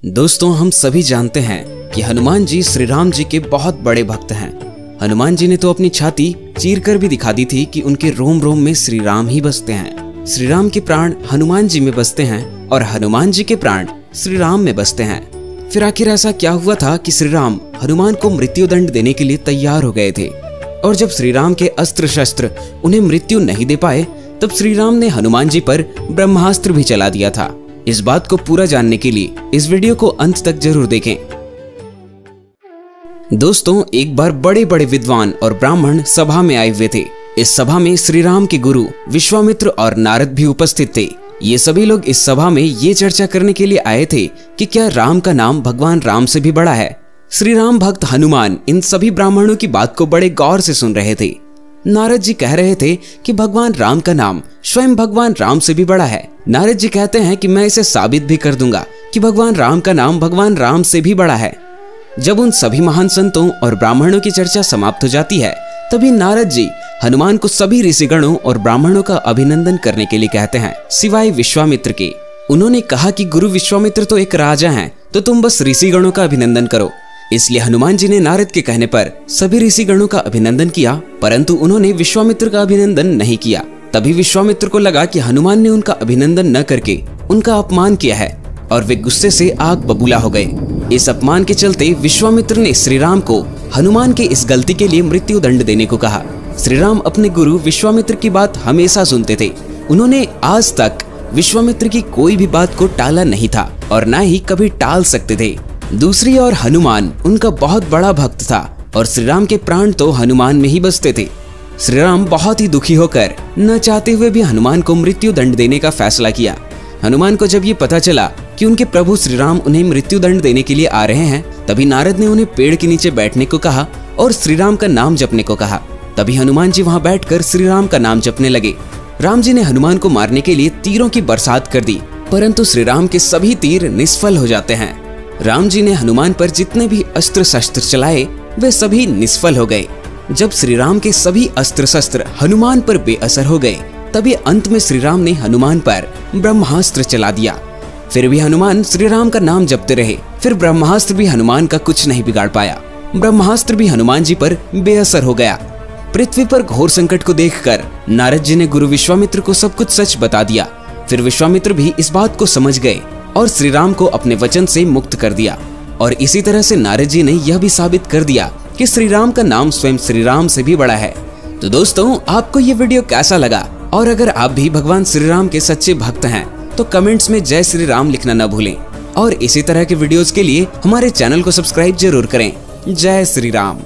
दोस्तों, हम सभी जानते हैं कि हनुमान जी श्री राम जी के बहुत बड़े भक्त हैं। हनुमान जी ने तो अपनी छाती चीर कर भी दिखा दी थी कि उनके रोम रोम में श्री राम ही बसते हैं। श्री राम के प्राण हनुमान जी में बसते हैं और हनुमान जी के प्राण श्री राम में बसते हैं। फिर आखिर ऐसा क्या हुआ था कि श्री राम हनुमान को मृत्यु दंड देने के लिए तैयार हो गए थे, और जब श्री राम के अस्त्र शस्त्र उन्हें मृत्यु नहीं दे पाए, तब श्री राम ने हनुमान जी पर ब्रह्मास्त्र भी चला दिया था। इस बात को पूरा जानने के लिए इस वीडियो को अंत तक जरूर देखें। दोस्तों, एक बार बड़े बड़े विद्वान और ब्राह्मण सभा में आए हुए थे। इस सभा में श्री राम के गुरु विश्वामित्र और नारद भी उपस्थित थे। ये सभी लोग इस सभा में ये चर्चा करने के लिए आए थे कि क्या राम का नाम भगवान राम से भी बड़ा है। श्री राम भक्त हनुमान इन सभी ब्राह्मणों की बात को बड़े गौर से सुन रहे थे। नारद जी कह रहे थे कि भगवान राम का नाम स्वयं भगवान राम से भी बड़ा है। नारद जी कहते हैं कि मैं इसे साबित भी कर दूंगा कि भगवान राम का नाम भगवान राम से भी बड़ा है। जब उन सभी महान संतों और ब्राह्मणों की चर्चा समाप्त हो जाती है, तभी नारद जी हनुमान को सभी ऋषिगणों और ब्राह्मणों का अभिनंदन करने के लिए कहते हैं, सिवाय विश्वामित्र के। उन्होंने कहा कि गुरु विश्वामित्र तो एक राजा हैं, तो तुम बस ऋषिगणों का अभिनंदन करो। इसलिए हनुमान जी ने नारद के कहने पर सभी ऋषिगणों का अभिनंदन किया, परंतु उन्होंने विश्वामित्र का अभिनंदन नहीं किया। तभी विश्वामित्र को लगा कि हनुमान ने उनका अभिनंदन न करके उनका अपमान किया है, और वे गुस्से से आग बबूला हो गए। इस अपमान के चलते विश्वामित्र ने श्री राम को हनुमान के इस गलती के लिए मृत्यु दंड देने को कहा। श्री राम अपने गुरु विश्वामित्र की बात हमेशा सुनते थे। उन्होंने आज तक विश्वामित्र की कोई भी बात को टाला नहीं था और न ही कभी टाल सकते थे। दूसरी ओर हनुमान उनका बहुत बड़ा भक्त था और श्री राम के प्राण तो हनुमान में ही बसते थे। श्री राम बहुत ही दुखी होकर न चाहते हुए भी हनुमान को मृत्यु दंड देने का फैसला किया। हनुमान को जब ये पता चला कि उनके प्रभु श्री राम उन्हें मृत्यु दंड देने के लिए आ रहे हैं, तभी नारद ने उन्हें पेड़ के नीचे बैठने को कहा और श्री राम का नाम जपने को कहा। तभी हनुमान जी वहां बैठकर श्री राम का नाम जपने लगे। राम जी ने हनुमान को मारने के लिए तीरों की बरसात कर दी, परंतु श्री राम के सभी तीर निष्फल हो जाते हैं। राम जी ने हनुमान पर जितने भी अस्त्र शस्त्र चलाए, वे सभी निष्फल हो गए। जब श्री राम के सभी अस्त्र शस्त्र हनुमान पर बेअसर हो गए, तभी अंत में श्री राम ने हनुमान पर ब्रह्मास्त्र चला दिया। फिर भी हनुमान श्री राम का नाम जपते रहे। फिर ब्रह्मास्त्र भी हनुमान का कुछ नहीं बिगाड़ पाया। ब्रह्मास्त्र भी हनुमान जी पर बेअसर हो गया। पृथ्वी पर घोर संकट को देखकर नारद जी ने गुरु विश्वामित्र को सब कुछ सच बता दिया। फिर विश्वामित्र भी इस बात को समझ गए और श्री राम को अपने वचन से मुक्त कर दिया। और इसी तरह से नारद जी ने यह भी साबित कर दिया कि श्री राम का नाम स्वयं श्री राम से भी बड़ा है। तो दोस्तों, आपको ये वीडियो कैसा लगा? और अगर आप भी भगवान श्री राम के सच्चे भक्त हैं, तो कमेंट्स में जय श्री राम लिखना न भूलें। और इसी तरह के वीडियोस के लिए हमारे चैनल को सब्सक्राइब जरूर करें। जय श्री राम।